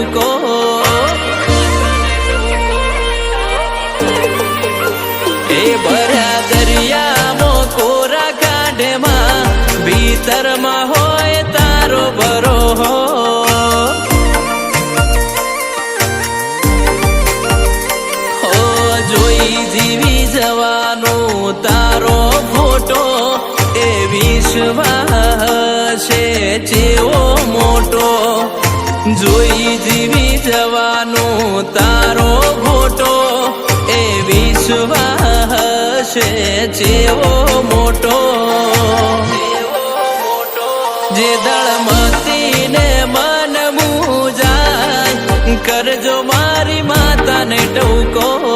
ટૂકો એ ભર્યા દરિયામાં કોરા કાંઠેમાં ભીતરમાં હોય તારો ભરો જોઈ જીવી જવાનું તારો ફોટો એ વિશ્વાસ છે જેવો મોટો જોઈ જીવી જવાનું તારો ફોટો એ વિશ્વાસ છે જેવો મોટો જે દળમતી ને મન મુજાય કરજો મારી માતાને ટૂકો